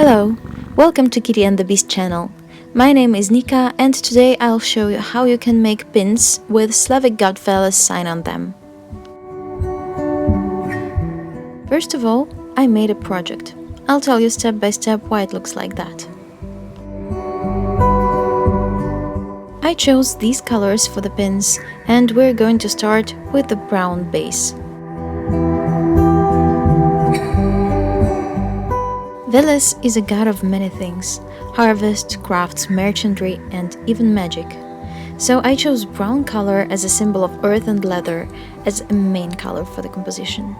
Hello, welcome to Kitty and the Beast channel. My name is Nika and today I'll show you how you can make pins with Slavic Veles sign on them. First of all, I made a project. I'll tell you step by step why it looks like that. I chose these colors for the pins and we're going to start with the brown base. Veles is a god of many things: harvest, crafts, merchantry, and even magic. So I chose brown color as a symbol of earth and leather as a main color for the composition.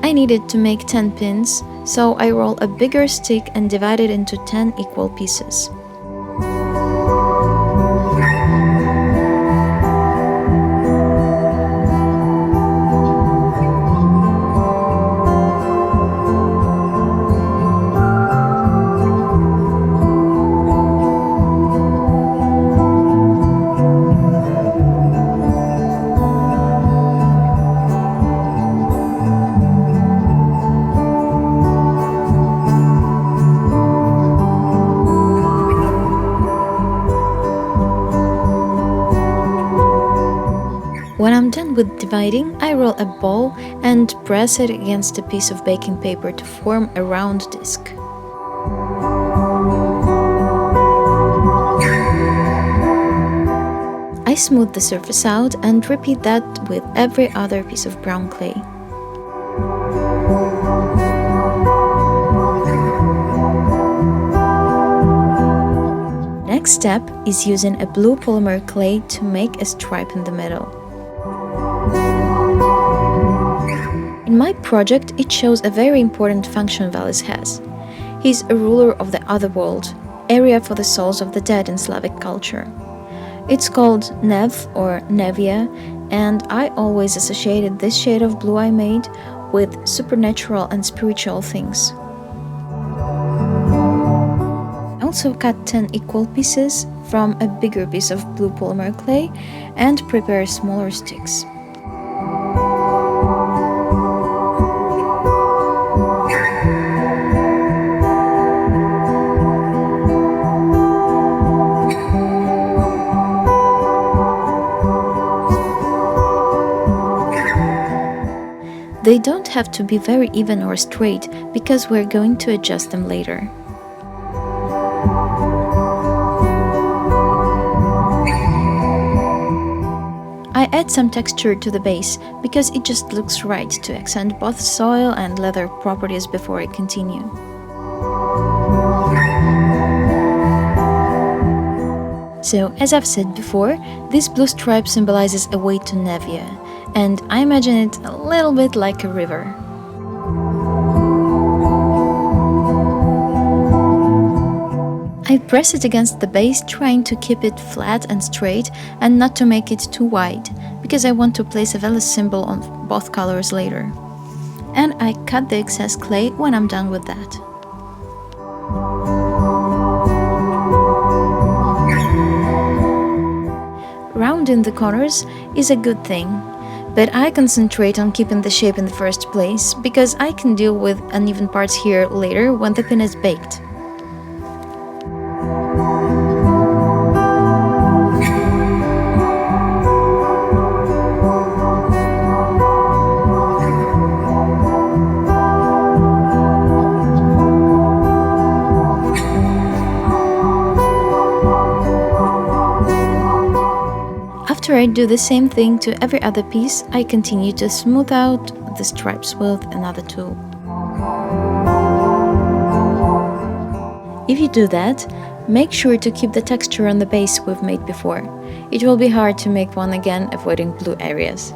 I needed to make 10 pins, so I roll a bigger stick and divide it into 10 equal pieces. When I'm done with dividing, I roll a ball and press it against a piece of baking paper to form a round disc. I smooth the surface out and repeat that with every other piece of brown clay. Next step is using a blue polymer clay to make a stripe in the middle. In my project, it shows a very important function Veles has. He's a ruler of the otherworld, area for the souls of the dead in Slavic culture. It's called Nev or Nevia, and I always associated this shade of blue I made with supernatural and spiritual things. I also cut 10 equal pieces from a bigger piece of blue polymer clay and prepare smaller sticks. They don't have to be very even or straight because we're going to adjust them later. I add some texture to the base because it just looks right to accent both soil and leather properties before I continue. So, as I've said before, this blue stripe symbolizes a way to Nevia, and I imagine it a little bit like a river. I press it against the base, trying to keep it flat and straight and not to make it too wide, because I want to place a Veles symbol on both colors later. And I cut the excess clay when I'm done with that. Rounding the corners is a good thing, but I concentrate on keeping the shape in the first place because I can deal with uneven parts here later when the pin is baked. After I do the same thing to every other piece, I continue to smooth out the stripes with another tool. If you do that, make sure to keep the texture on the base we've made before. It will be hard to make one again, avoiding blue areas.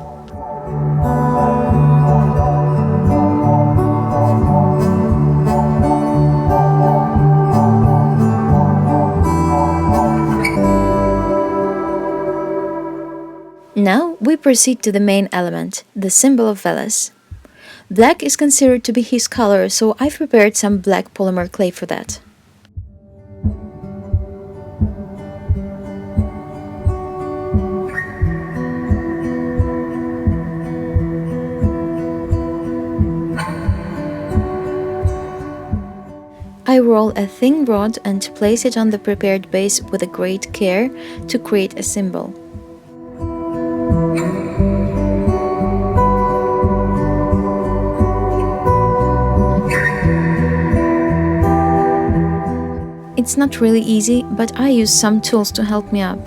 Now we proceed to the main element, the symbol of Veles. Black is considered to be his color, so I've prepared some black polymer clay for that. I roll a thin rod and place it on the prepared base with a great care to create a symbol. It's not really easy, but I use some tools to help me up.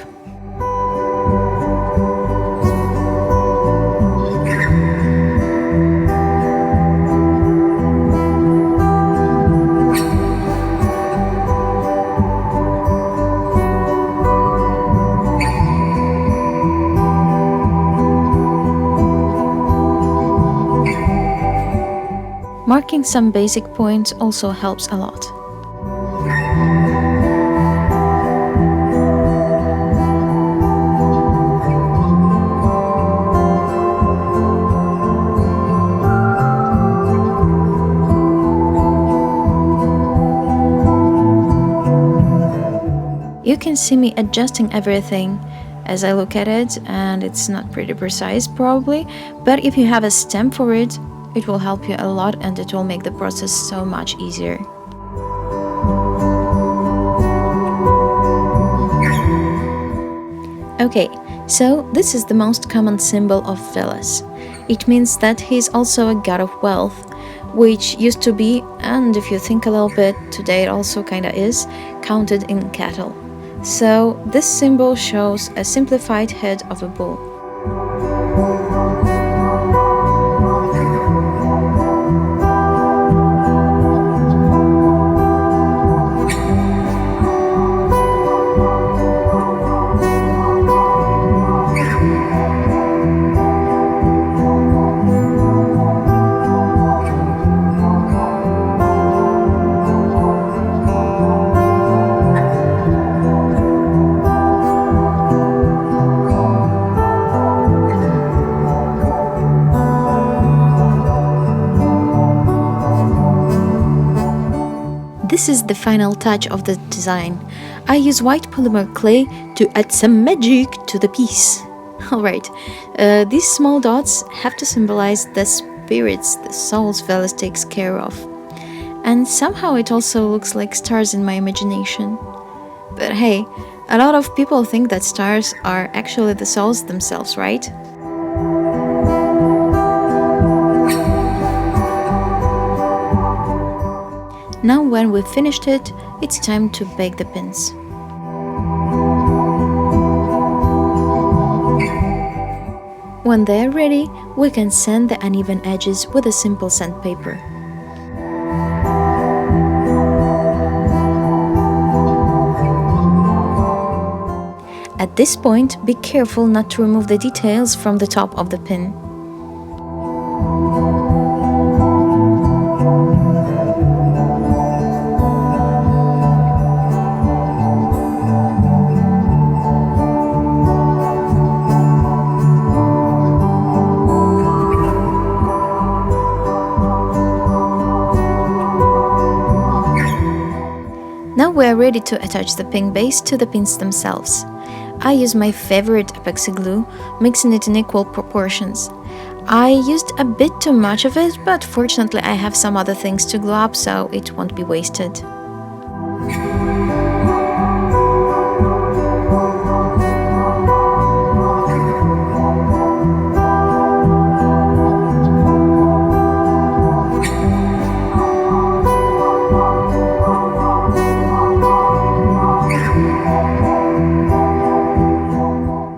Marking some basic points also helps a lot. You can see me adjusting everything as I look at it, and it's not pretty precise probably, but if you have a stamp for it, it will help you a lot and it will make the process so much easier. Okay, so this is the most common symbol of Veles. It means that he is also a god of wealth, which used to be, and if you think a little bit, today it also kinda is, counted in cattle. So this symbol shows a simplified head of a bull. This is the final touch of the design. I use white polymer clay to add some magic to the piece. Alright, these small dots have to symbolize the spirits, the souls Veles takes care of. And somehow it also looks like stars in my imagination. But hey, a lot of people think that stars are actually the souls themselves, right? Now when we've finished it, it's time to bake the pins. When they're ready, we can sand the uneven edges with a simple sandpaper. At this point, be careful not to remove the details from the top of the pin. Now we are ready to attach the pin base to the pins themselves. I use my favorite epoxy glue, mixing it in equal proportions. I used a bit too much of it, but fortunately I have some other things to glue up, so it won't be wasted.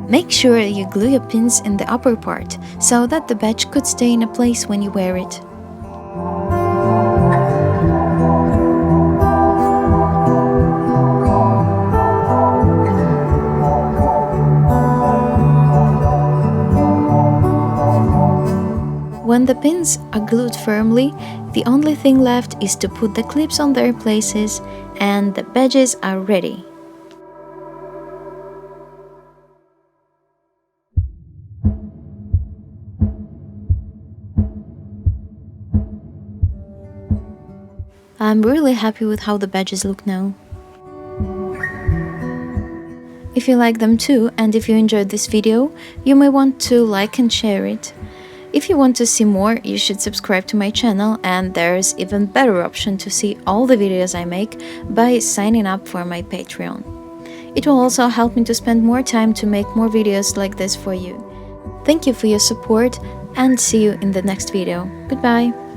Make sure you glue your pins in the upper part, so that the badge could stay in a place when you wear it. When the pins are glued firmly, the only thing left is to put the clips on their places, and the badges are ready. I'm really happy with how the badges look now. If you like them too, and if you enjoyed this video, you may want to like and share it. If you want to see more, you should subscribe to my channel, and there's even better option to see all the videos I make by signing up for my Patreon. It will also help me to spend more time to make more videos like this for you. Thank you for your support, and see you in the next video. Goodbye!